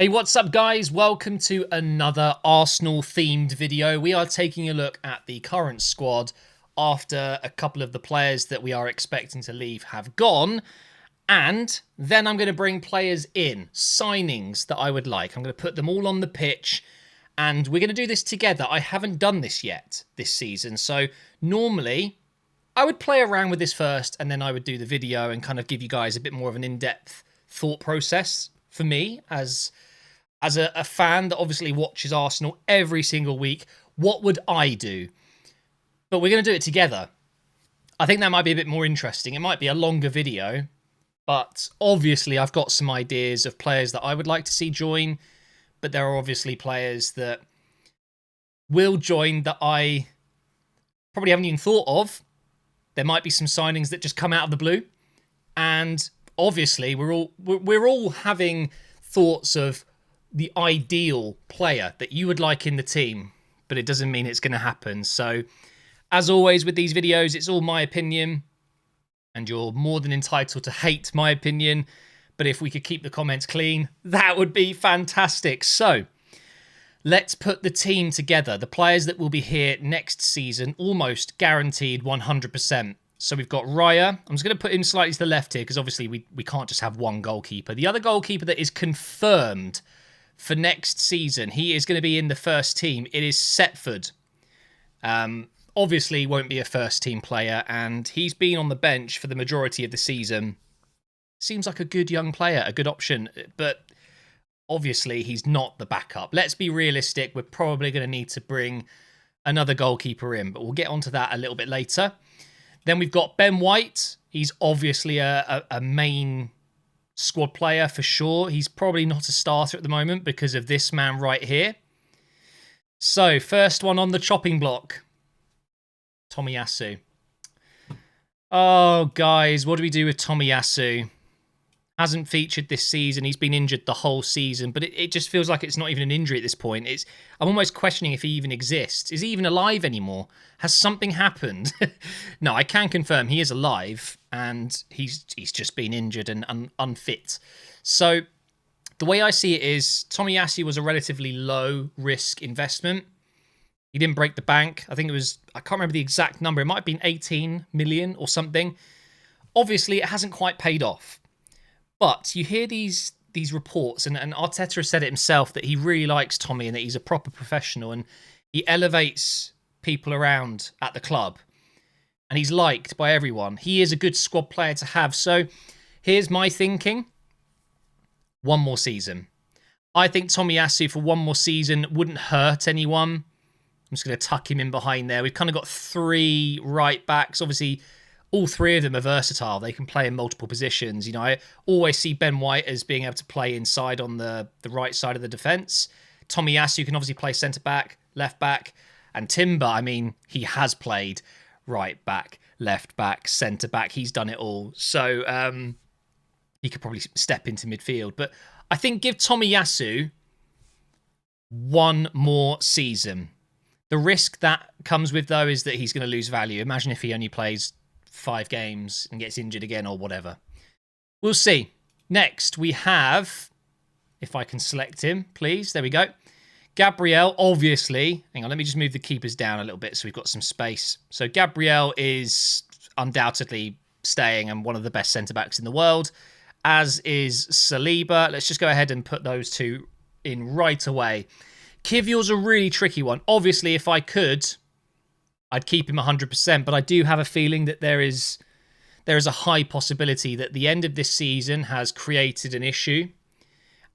Hey, what's up, guys? Welcome to another Arsenal-themed video. We are taking a look at the current squad after a couple of the players that we are expecting to leave have gone. And then I'm going to bring players in, signings that I would like. I'm going to put them all on the pitch, and we're going to do this together. I haven't done this yet this season, so normally I would play around with this first, and then I would do the video and kind of give you guys a bit more of an in-depth thought process for me as a fan that obviously watches Arsenal every single week. What would I do? But we're going to do it together. I think that might be a bit more interesting. It might be a longer video, but obviously I've got some ideas of players that I would like to see join, but there are obviously players that will join that I probably haven't even thought of. There might be some signings that just come out of the blue, and obviously we're all having thoughts of the ideal player that you would like in the team, but it doesn't mean it's going to happen. So, as always with these videos, it's all my opinion, and you're more than entitled to hate my opinion. But if we could keep the comments clean, that would be fantastic. So, let's put the team together. The players that will be here next season, almost guaranteed 100%. So we've got Raya. I'm just going to put him slightly to the left here because obviously we can't just have one goalkeeper. The other goalkeeper that is confirmed for next season, he is going to be in the first team. It is Setford. Obviously won't be a first team player, and he's been on the bench for the majority of the season. Seems like a good young player, a good option, but obviously he's not the backup. Let's be realistic. We're probably going to need to bring another goalkeeper in, but we'll get onto that a little bit later. Then we've got Ben White. He's obviously a main squad player for sure. He's probably not a starter at the moment because of this man right here. So, first one on the chopping block. Tomiyasu. Oh, guys, what do we do with Tomiyasu? Hasn't featured this season. He's been injured the whole season, but it just feels like it's not even an injury at this point. I'm almost questioning if he even exists. Is he even alive anymore? Has something happened? No, I can confirm he is alive, and he's just been injured and unfit. So the way I see it is Tomiyasu was a relatively low-risk investment. He didn't break the bank. I think it was, I can't remember the exact number. It might have been 18 million or something. Obviously, it hasn't quite paid off. But you hear these reports, and Arteta has said it himself, that he really likes Tommy and that he's a proper professional and he elevates people around at the club. And he's liked by everyone. He is a good squad player to have. So here's my thinking. One more season. I think Tomiyasu for one more season wouldn't hurt anyone. I'm just going to tuck him in behind there. We've kind of got three right backs. Obviously, all three of them are versatile. They can play in multiple positions. You know, I always see Ben White as being able to play inside on the right side of the defence. Tomiyasu can obviously play centre-back, left-back. And Timber, I mean, he has played right-back, left-back, centre-back. He's done it all. So he could probably step into midfield. But I think give Tomiyasu one more season. The risk that comes with, though, is that he's going to lose value. Imagine if he only plays 5 games and gets injured again or whatever. We'll see. Next, we have, if I can select him, please. There we go. Gabriel, obviously. Hang on, let me just move the keepers down a little bit so we've got some space. So Gabriel is undoubtedly staying and one of the best centre-backs in the world, as is Saliba. Let's just go ahead and put those two in right away. Kivior's a really tricky one. Obviously, if I could, I'd keep him 100%, but I do have a feeling that there is a high possibility that the end of this season has created an issue.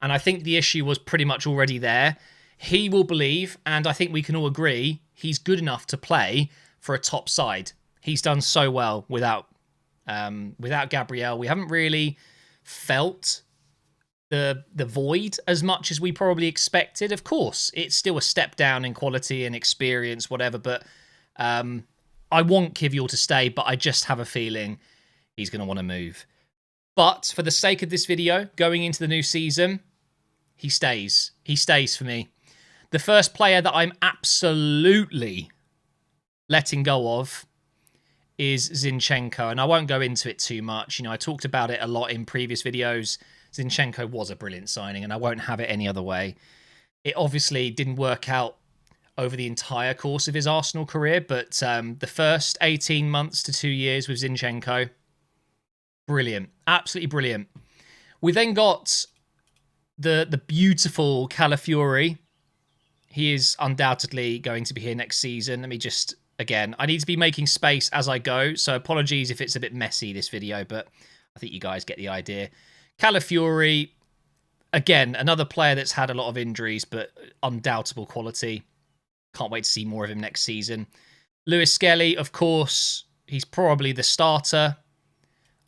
And I think the issue was pretty much already there. He will believe, and I think we can all agree, he's good enough to play for a top side. He's done so well without Gabriel. We haven't really felt the void as much as we probably expected. Of course, it's still a step down in quality and experience, whatever, but I want Kivior to stay, but I just have a feeling he's going to want to move. But for the sake of this video, going into the new season, he stays. He stays for me. The first player that I'm absolutely letting go of is Zinchenko, and I won't go into it too much. You know, I talked about it a lot in previous videos. Zinchenko was a brilliant signing, and I won't have it any other way. It obviously didn't work out over the entire course of his Arsenal career, but the first 18 months to 2 years with Zinchenko, brilliant. Absolutely brilliant. We then got the beautiful Calafiori. He is undoubtedly going to be here next season. Let me just, again, I need to be making space as I go, so apologies if it's a bit messy, this video, but I think you guys get the idea. Calafiori, again, another player that's had a lot of injuries, but undoubtable quality. Can't wait to see more of him next season. Lewis Skelly, of course, he's probably the starter.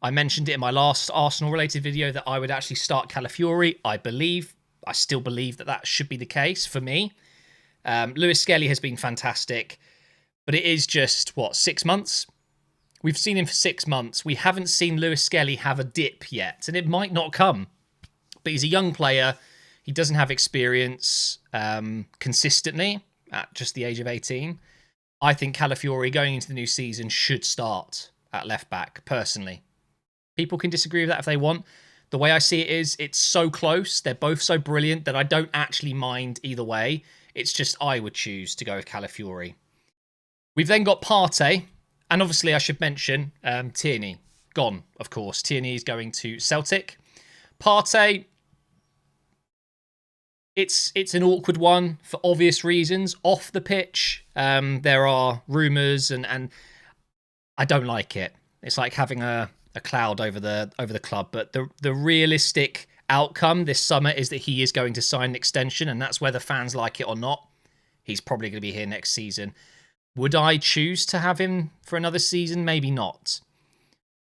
I mentioned it in my last Arsenal-related video that I would actually start Calafiori. I still believe that should be the case for me. Lewis Skelly has been fantastic, but it is just, 6 months? We've seen him for 6 months. We haven't seen Lewis Skelly have a dip yet, and it might not come. But he's a young player. He doesn't have experience consistently at just the age of 18. I think Calafiori, going into the new season, should start at left-back, personally. People can disagree with that if they want. The way I see it is, it's so close. They're both so brilliant that I don't actually mind either way. It's just I would choose to go with Calafiori. We've then got Partey. And obviously, I should mention Tierney. Gone, of course. Tierney is going to Celtic. Partey, it's an awkward one for obvious reasons. Off the pitch, there are rumours, and I don't like it. It's like having a cloud over the club. But the realistic outcome this summer is that he is going to sign an extension, and that's whether fans like it or not. He's probably going to be here next season. Would I choose to have him for another season? Maybe not.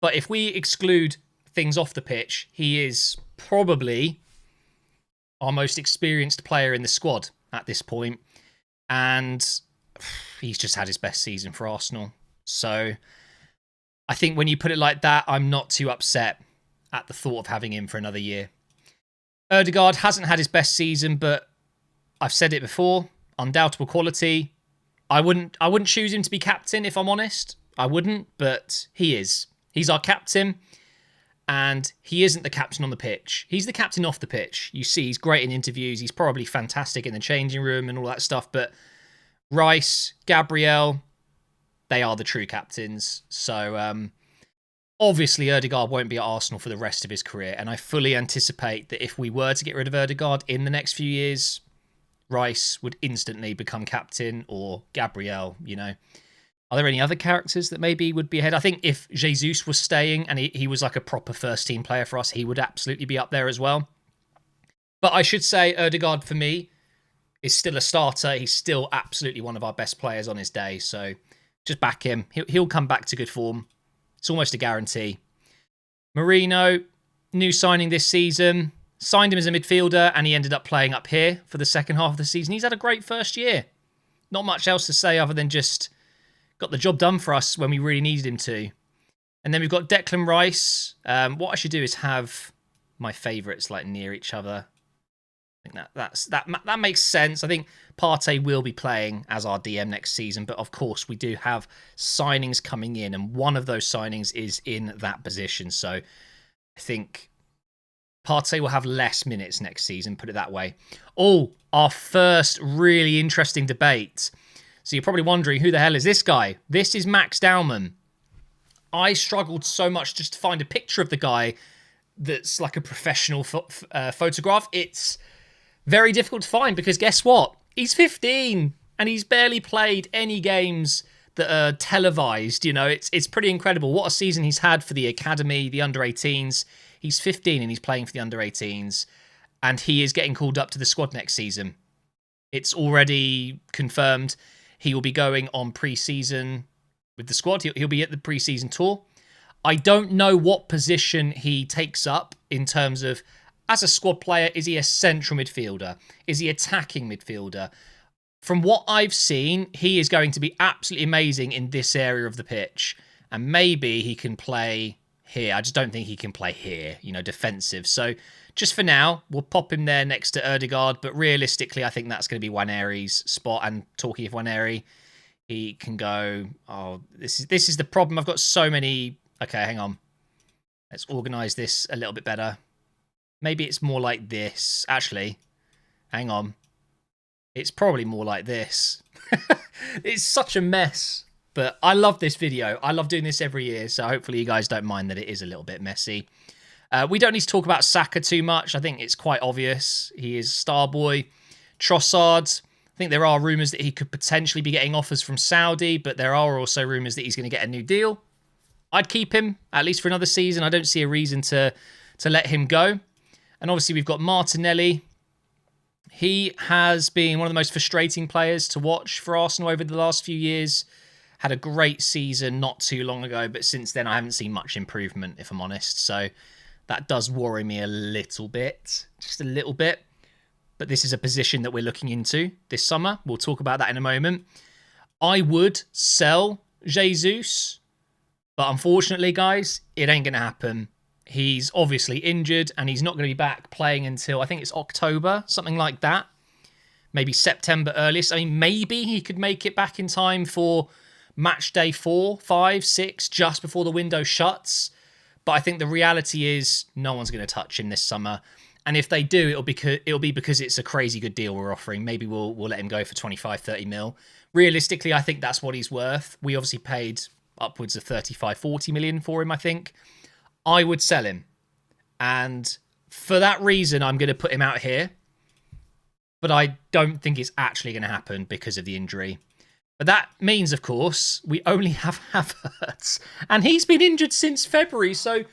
But if we exclude things off the pitch, he is probably our most experienced player in the squad at this point. And he's just had his best season for Arsenal. So I think when you put it like that, I'm not too upset at the thought of having him for another year. Ødegaard hasn't had his best season, but I've said it before, undoubtable quality. I wouldn't choose him to be captain, if I'm honest. I wouldn't, but he is. He's our captain, and he isn't the captain on the pitch. He's the captain off the pitch. You see, he's great in interviews. He's probably fantastic in the changing room and all that stuff, but Rice, Gabriel, they are the true captains. So, obviously, Ødegaard won't be at Arsenal for the rest of his career, and I fully anticipate that if we were to get rid of Ødegaard in the next few years, Rice would instantly become captain, or Gabriel, Are there any other characters that maybe would be ahead? I think if Jesus was staying and he was like a proper first-team player for us, he would absolutely be up there as well. But I should say Ødegaard, for me, is still a starter. He's still absolutely one of our best players on his day, so just back him. He'll come back to good form. It's almost a guarantee. Marino, new signing this season. Signed him as a midfielder, and he ended up playing up here for the second half of the season. He's had a great first year. Not much else to say other than just got the job done for us when we really needed him to. And then we've got Declan Rice. What I should do is have my favourites like near each other. I think that makes sense. I think Partey will be playing as our DM next season, but of course we do have signings coming in, and one of those signings is in that position. So I think Partey will have less minutes next season, put it that way. Oh, our first really interesting debate. So you're probably wondering, who the hell is this guy? This is Max Dowman. I struggled so much just to find a picture of the guy that's like a professional photograph. It's very difficult to find because guess what? He's 15 and he's barely played any games that are televised. It's pretty incredible. What a season he's had for the academy, the under-18s. He's 15 and he's playing for the under-18s, and he is getting called up to the squad next season. It's already confirmed he will be going on pre-season with the squad. He'll be at the pre-season tour. I don't know what position he takes up in terms of, as a squad player, is he a central midfielder? Is he attacking midfielder? From what I've seen, he is going to be absolutely amazing in this area of the pitch, and maybe he can play here. I just don't think he can play here, defensive. So just for now, we'll pop him there next to Ødegaard, but realistically, I think that's going to be Nwaneri's spot. And talking of Nwaneri, he can go, this is the problem. I've got so many. Okay, hang on. Let's organise this a little bit better. Maybe it's more like this. Actually, hang on. It's probably more like this. It's such a mess. But I love this video. I love doing this every year, so hopefully you guys don't mind that it is a little bit messy. We don't need to talk about Saka too much. I think it's quite obvious. He is star boy. Trossard, I think there are rumours that he could potentially be getting offers from Saudi, but there are also rumours that he's going to get a new deal. I'd keep him, at least for another season. I don't see a reason to let him go. And obviously we've got Martinelli. He has been one of the most frustrating players to watch for Arsenal over the last few years. Had a great season not too long ago, but since then I haven't seen much improvement, if I'm honest. So that does worry me a little bit, just a little bit. But this is a position that we're looking into this summer. We'll talk about that in a moment. I would sell Jesus, but unfortunately, guys, it ain't going to happen. He's obviously injured and he's not going to be back playing until, I think it's October, something like that. Maybe September earliest. I mean, maybe he could make it back in time for match day 4, 5, 6, just before the window shuts. But I think the reality is no one's going to touch him this summer. And if they do, it'll be because it's a crazy good deal we're offering. Maybe we'll let him go for 25, 30 mil. Realistically, I think that's what he's worth. We obviously paid upwards of 35, 40 million for him, I think. I would sell him. And for that reason, I'm going to put him out here. But I don't think it's actually going to happen because of the injury. But that means, of course, we only have Havertz. And he's been injured since February. So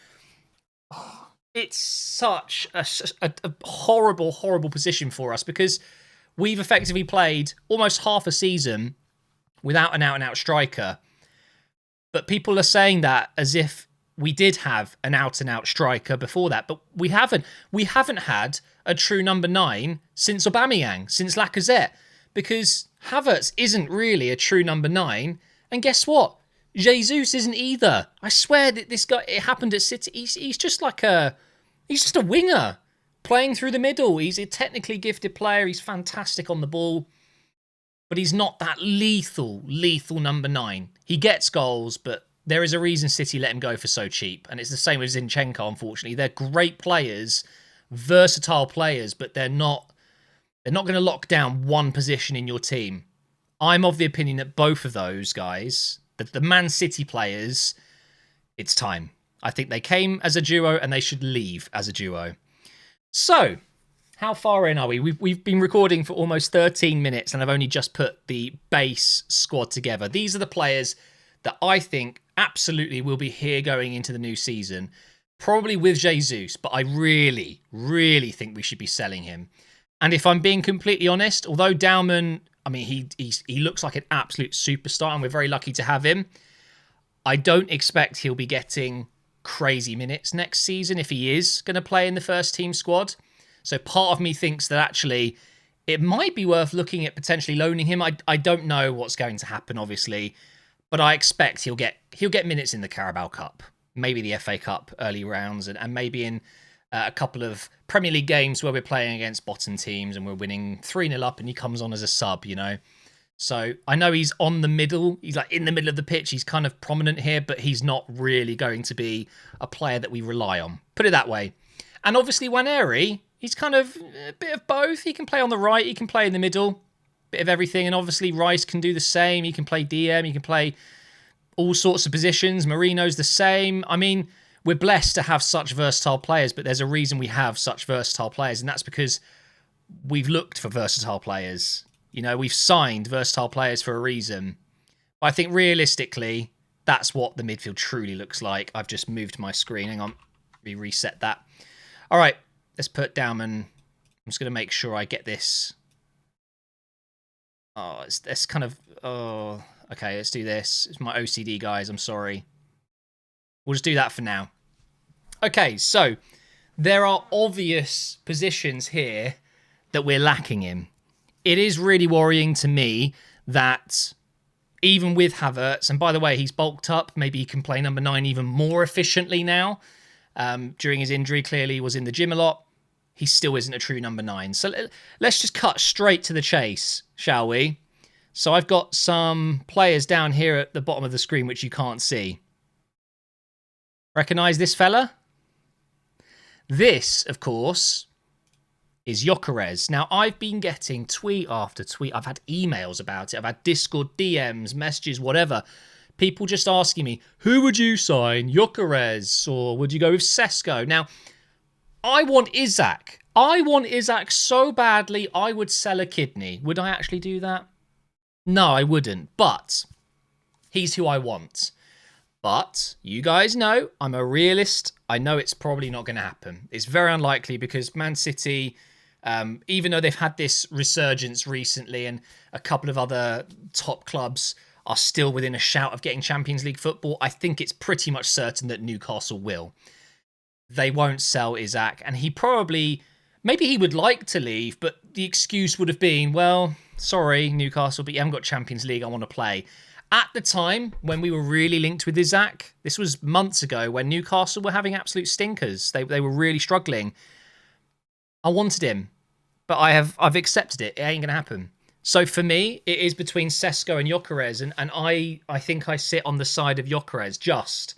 it's such a horrible, horrible position for us because we've effectively played almost half a season without an out-and-out striker. But people are saying that as if we did have an out-and-out striker before that. But we haven't. We haven't had a true number 9 since Aubameyang, since Lacazette. Because Havertz isn't really a true number 9. And guess what? Jesus isn't either. I swear that this guy, it happened at City. He's just like he's just a winger playing through the middle. He's a technically gifted player. He's fantastic on the ball. But he's not that lethal number 9. He gets goals, but there is a reason City let him go for so cheap. And it's the same with Zinchenko, unfortunately. They're great players, versatile players, but they're not going to lock down one position in your team. I'm of the opinion that both of those guys, the Man City players, it's time. I think they came as a duo and they should leave as a duo. So, how far in are we? We've been recording for almost 13 minutes and I've only just put the base squad together. These are the players that I think absolutely will be here going into the new season. Probably with Jesus, but I really, really think we should be selling him. And if I'm being completely honest, although Dauman, I mean, he looks like an absolute superstar and we're very lucky to have him, I don't expect he'll be getting crazy minutes next season if he is going to play in the first team squad. So part of me thinks that actually it might be worth looking at potentially loaning him. I don't know what's going to happen, obviously, but I expect he'll get minutes in the Carabao Cup, maybe the FA Cup early rounds, and maybe in a couple of Premier League games where we're playing against bottom teams and we're winning 3-0 up and he comes on as a sub, you know. So I know he's on the middle. He's like in the middle of the pitch. He's kind of prominent here, but he's not really going to be a player that we rely on. Put it that way. And obviously Waneri, he's kind of a bit of both. He can play on the right. He can play in the middle. Bit of everything. And obviously Rice can do the same. He can play DM. He can play all sorts of positions. Marino's the same. I mean, we're blessed to have such versatile players, but there's a reason we have such versatile players, and that's because we've looked for versatile players. You know, we've signed versatile players for a reason. But I think realistically, that's what the midfield truly looks like. I've just moved my screen. Hang on. Let me reset that. All right, let's put Dauman. I'm just going to make sure I get this. Oh, it's kind of... Oh, okay, let's do this. It's my OCD, guys. I'm sorry. We'll just do that for now. Okay, so there are obvious positions here that we're lacking in. It is really worrying to me that even with Havertz, and by the way, he's bulked up. Maybe he can play number 9 even more efficiently now. During his injury, clearly he was in the gym a lot. He still isn't a true number 9. So let's just cut straight to the chase, shall we? So I've got some players down here at the bottom of the screen which you can't see. Recognise this fella? This, of course, is Gyökeres. Now, I've been getting tweet after tweet. I've had emails about it. I've had Discord DMs, messages, whatever. People just asking me, who would you sign? Gyökeres, or would you go with Sesko? Now, I want Isak. I want Isak so badly, I would sell a kidney. Would I actually do that? No, I wouldn't. But he's who I want. But you guys know I'm a realist. I know it's probably not going to happen. It's very unlikely because Man City, even though they've had this resurgence recently and a couple of other top clubs are still within a shout of getting Champions League football, I think it's pretty much certain that Newcastle will. They won't sell Isak, and he probably, maybe he would like to leave, but the excuse would have been, well, sorry, Newcastle, but you haven't got Champions League, I want to play. At the time, when we were really linked with Isak, this was months ago, when Newcastle were having absolute stinkers. They were really struggling. I wanted him, but I've accepted it. It ain't going to happen. So for me, it is between Sesko and Gyökeres, and I think I sit on the side of Gyökeres just.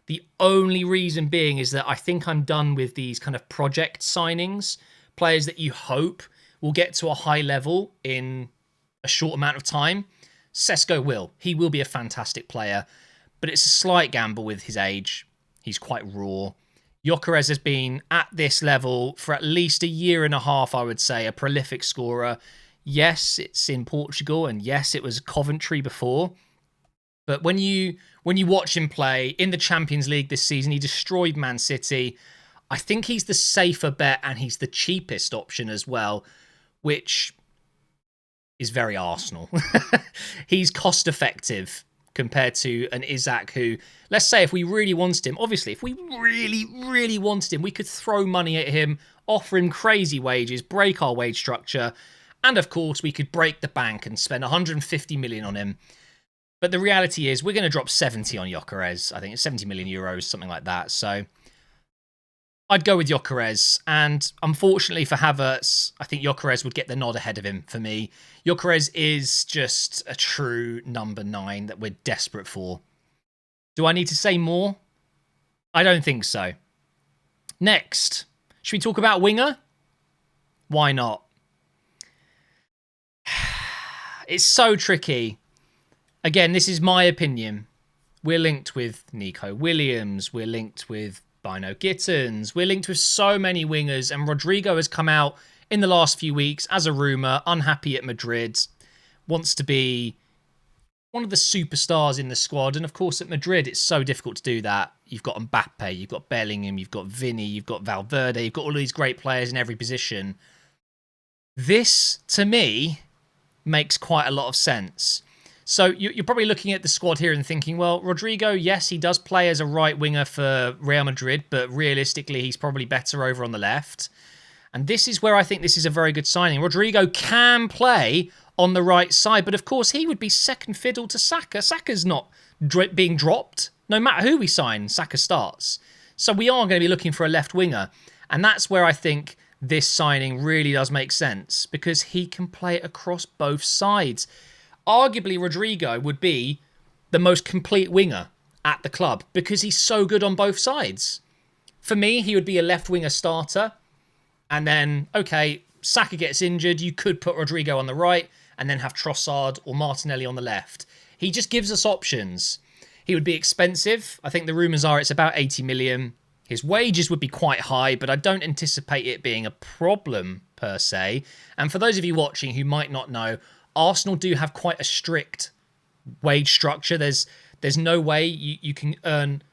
The only reason being is that I think I'm done with these kind of project signings, players that you hope will get to a high level in a short amount of time. Sesko will. He will be a fantastic player, but it's a slight gamble with his age. He's quite raw. Gyökeres has been at this level for at least a year and a half, I would say, a prolific scorer. Yes, it's in Portugal, and yes, it was Coventry before. But when you watch him play in the Champions League this season, he destroyed Man City. I think he's the safer bet, and he's the cheapest option as well, which is very Arsenal. He's cost effective compared to an Isak who, let's say if we really wanted him, obviously, if we really, really wanted him, we could throw money at him, offer him crazy wages, break our wage structure, and of course, we could break the bank and spend 150 million on him. But the reality is we're going to drop 70 on Gyökeres. I think it's 70 million euros, something like that. So I'd go with Gyökeres. And unfortunately for Havertz, I think Gyökeres would get the nod ahead of him for me. Gyökeres is just a true number 9 that we're desperate for. Do I need to say more? I don't think so. Next, should we talk about winger? Why not? It's so tricky. Again, this is my opinion. We're linked with Nico Williams. We're linked with Bino Gittins. We're linked with so many wingers. And Rodrigo has come out in the last few weeks as a rumour, unhappy at Madrid, wants to be one of the superstars in the squad. And of course, at Madrid, it's so difficult to do that. You've got Mbappe, you've got Bellingham, you've got Vinny, you've got Valverde, you've got all these great players in every position. This, to me, makes quite a lot of sense. So you're probably looking at the squad here and thinking, well, Rodrigo, yes, he does play as a right winger for Real Madrid, but realistically, he's probably better over on the left. And this is where I think this is a very good signing. Rodrigo can play on the right side, but of course, he would be second fiddle to Saka. Saka's not being dropped. No matter who we sign, Saka starts. So we are going to be looking for a left winger. And that's where I think this signing really does make sense, because he can play across both sides. Arguably, Rodrigo would be the most complete winger at the club because he's so good on both sides. For me, he would be a left winger starter. And then, okay, Saka gets injured. You could put Rodrigo on the right and then have Trossard or Martinelli on the left. He just gives us options. He would be expensive. I think the rumours are it's about 80 million. His wages would be quite high, but I don't anticipate it being a problem per se. And for those of you watching who might not know, Arsenal do have quite a strict wage structure. There's no way you can earn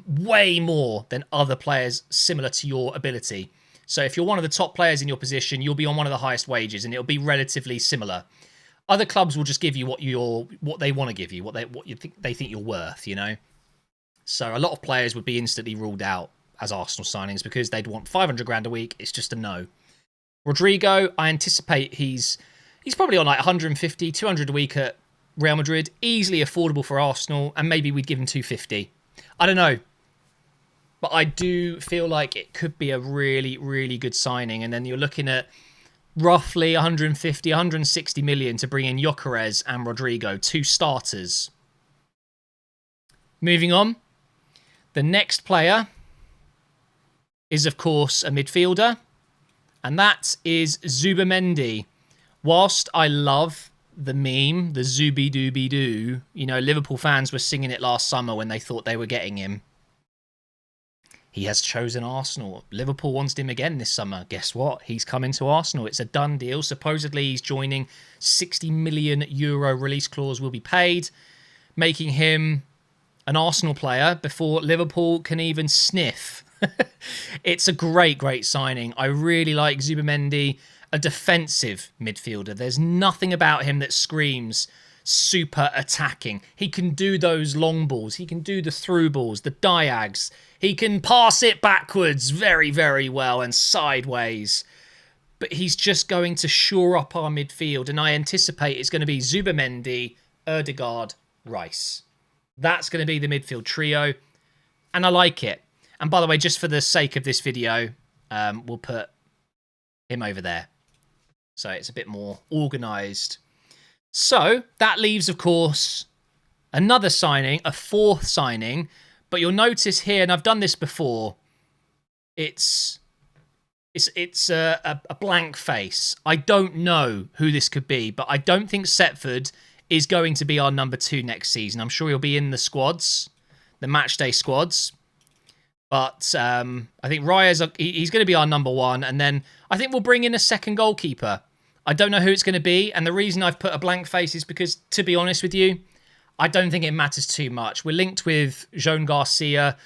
way more than other players similar to your ability. So if you're one of the top players in your position, you'll be on one of the highest wages, and it'll be relatively similar. Other clubs will just give you what they want to give you, what they think you're worth, you know. So a lot of players would be instantly ruled out as Arsenal signings because they'd want 500 grand a week. It's just a no. Rodrigo, I anticipate he's probably on like 150, 200 a week at Real Madrid. Easily affordable for Arsenal, and maybe we'd give him 250. I don't know. But I do feel like it could be a really, really good signing. And then you're looking at roughly 150, 160 million to bring in Gyökeres and Rodrigo, 2 starters. Moving on. The next player is, of course, a midfielder, and that is Zubimendi. Whilst I love the meme, the Zubi Dooby Doo, you know, Liverpool fans were singing it last summer when they thought they were getting him. He has chosen Arsenal. Liverpool wanted him again this summer. Guess what? He's coming to Arsenal. It's a done deal. Supposedly he's joining. 60 million euro release clause will be paid, making him an Arsenal player before Liverpool can even sniff. It's a great, great signing. I really like Zubimendi, a defensive midfielder. There's nothing about him that screams super attacking. He can do those long balls. He can do the through balls, the diags. He can pass it backwards very, very well and sideways. But he's just going to shore up our midfield. And I anticipate it's going to be Zubimendi, Ødegaard, Rice. That's going to be the midfield trio. And I like it. And by the way, just for the sake of this video, we'll put him over there. So it's a bit more organised. So that leaves, of course, another signing, a fourth signing. But you'll notice here, and I've done this before, it's a blank face. I don't know who this could be, but I don't think Setford is going to be our number 2 next season. I'm sure he'll be in the squads, the matchday squads. But I think Raya's he's going to be our number 1, and then I think we'll bring in a second goalkeeper. I don't know who it's going to be, and the reason I've put a blank face is because, to be honest with you, I don't think it matters too much. We're linked with Joan Garcia,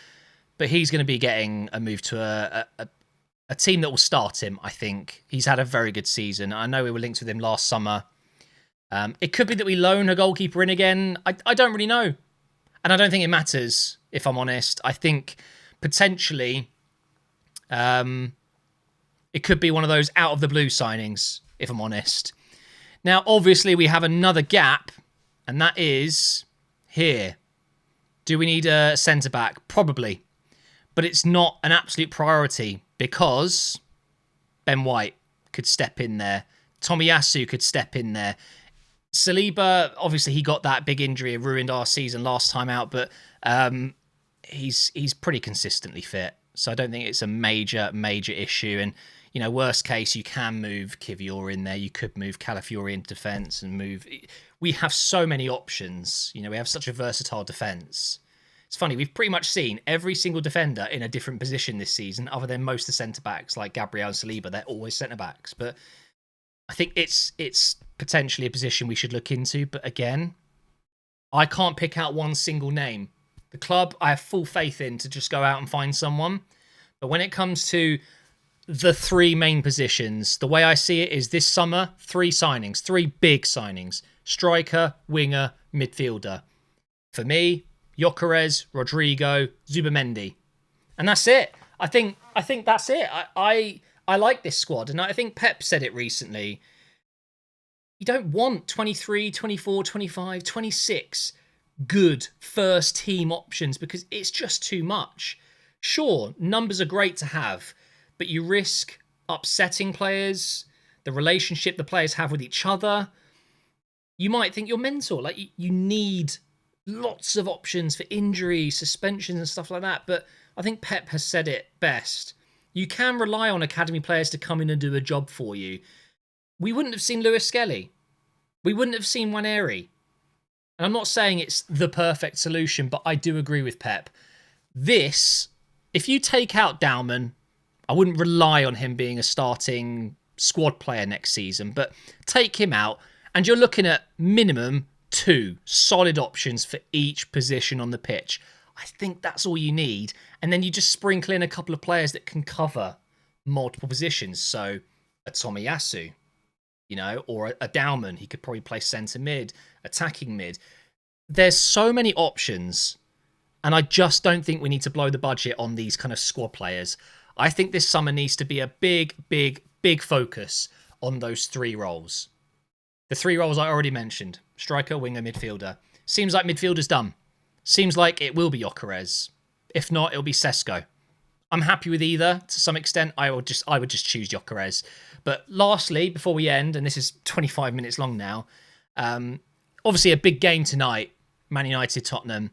but he's going to be getting a move to a team that will start him, I think. He's had a very good season. I know we were linked with him last summer. It could be that we loan a goalkeeper in again. I don't really know. And I don't think it matters, if I'm honest. I think potentially it could be one of those out-of-the-blue signings, if I'm honest. Now, obviously, we have another gap, and that is here. Do we need a centre-back? Probably. But it's not an absolute priority because Ben White could step in there. Tomiyasu could step in there. Saliba, obviously, he got that big injury. It ruined our season last time out, but he's pretty consistently fit. So I don't think it's a major issue. And, you know, worst case, you can move Kivior in there. You could move Calafiori into defence and move... We have so many options. You know, we have such a versatile defence. It's funny, we've pretty much seen every single defender in a different position this season, other than most of the centre-backs, like Gabriel and Saliba. They're always centre-backs. But I think it's potentially a position we should look into. But again, I can't pick out one single name. The club, I have full faith in to just go out and find someone. But when it comes to the 3 main positions, the way I see it is this summer, 3 signings, 3 big signings. Striker, winger, midfielder. For me, Gyökeres, Rodrigo, Zubimendi. And that's it. I think that's it. I like this squad. And I think Pep said it recently. You don't want 23, 24, 25, 26 good first team options because it's just too much. Sure, numbers are great to have, but you risk upsetting players, the relationship the players have with each other. You might think you're mental. Like, you need lots of options for injury, suspensions and stuff like that. But I think Pep has said it best. You can rely on academy players to come in and do a job for you. We wouldn't have seen Lewis Skelly. We wouldn't have seen Waneri. And I'm not saying it's the perfect solution, but I do agree with Pep. This, if you take out Dauman, I wouldn't rely on him being a starting squad player next season, but take him out and you're looking at minimum 2 solid options for each position on the pitch. I think that's all you need. And then you just sprinkle in a couple of players that can cover multiple positions. So a Tomiyasu, you know, or a Dauman. He could probably play centre mid, attacking mid. There's so many options. And I just don't think we need to blow the budget on these kind of squad players. I think this summer needs to be a big focus on those 3 roles. The 3 roles I already mentioned. Striker, winger, midfielder. Seems like midfielder's done. Seems like it will be Gyökeres. If not, it'll be Sesko. I'm happy with either to some extent. I would just choose Gyökeres. But lastly, before we end, and this is 25 minutes long now, obviously a big game tonight, Man United, Tottenham.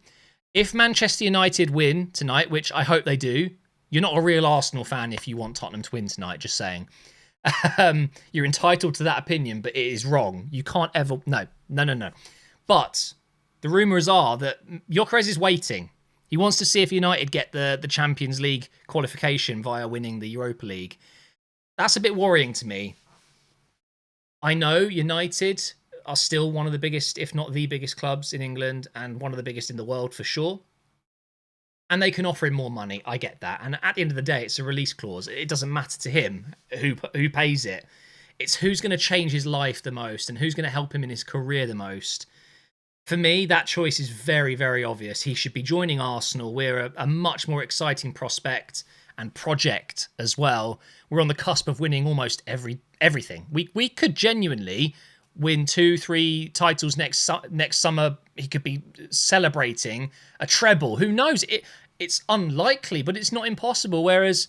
If Manchester United win tonight, which I hope they do, You're not a real Arsenal fan if you want Tottenham to win tonight, just saying. You're entitled to that opinion, but it is wrong. You can't ever... No. But the rumours are that Gyökeres is waiting. He wants to see if United get the Champions League qualification via winning the Europa League. That's a bit worrying to me. I know United are still one of the biggest, if not the biggest clubs in England and one of the biggest in the world for sure. And they can offer him more money. I get that. And at the end of the day, it's a release clause. It doesn't matter to him who pays it. It's who's going to change his life the most and who's going to help him in his career the most. For me, that choice is very, very obvious. He should be joining Arsenal. We're a much more exciting prospect and project as well. We're on the cusp of winning almost everything. We could genuinely win 2-3 titles next summer. He could be celebrating a treble. Who knows? It's unlikely, but it's not impossible. Whereas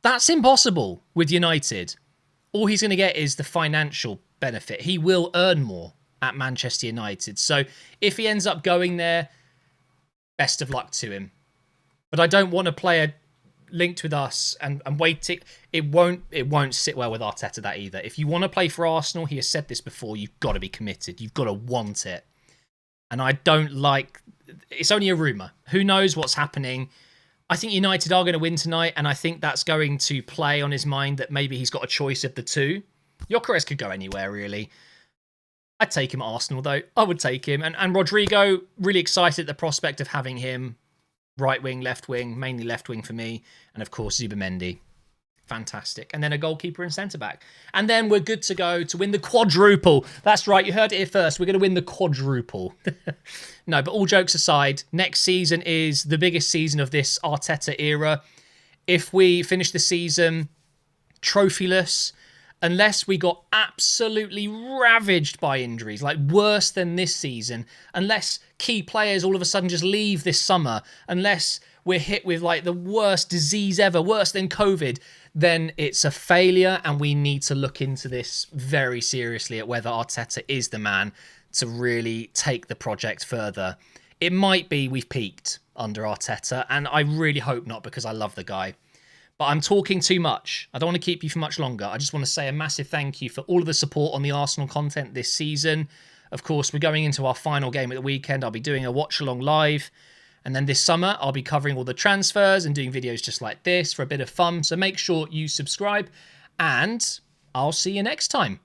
that's impossible with United. All he's going to get is the financial benefit. He will earn more at Manchester United. So if he ends up going there, best of luck to him. But I don't want a player linked with us and waiting. It won't sit well with Arteta, that either. If you want to play for Arsenal, he has said this before, you've got to be committed. You've got to want it. And I don't like... It's only a rumour. Who knows what's happening? I think United are going to win tonight, and I think that's going to play on his mind that maybe he's got a choice of the two. Gyökeres could go anywhere, really. I'd take him at Arsenal, though. I would take him. And Rodrigo, really excited at the prospect of having him. Right wing, left wing, mainly left wing for me. And of course, Zubimendi. Fantastic. And then a goalkeeper and centre-back. And then we're good to go to win the quadruple. That's right, you heard it here first. We're going to win the quadruple. No, but all jokes aside, next season is the biggest season of this Arteta era. If we finish the season trophyless, unless we got absolutely ravaged by injuries, like worse than this season, unless key players all of a sudden just leave this summer, unless we're hit with like the worst disease ever, worse than COVID, then it's a failure and we need to look into this very seriously at whether Arteta is the man to really take the project further. It might be we've peaked under Arteta, and I really hope not because I love the guy. But I'm talking too much. I don't want to keep you for much longer. I just want to say a massive thank you for all of the support on the Arsenal content this season. Of course, we're going into our final game at the weekend. I'll be doing a watch-along live. And then this summer, I'll be covering all the transfers and doing videos just like this for a bit of fun. So make sure you subscribe, and I'll see you next time.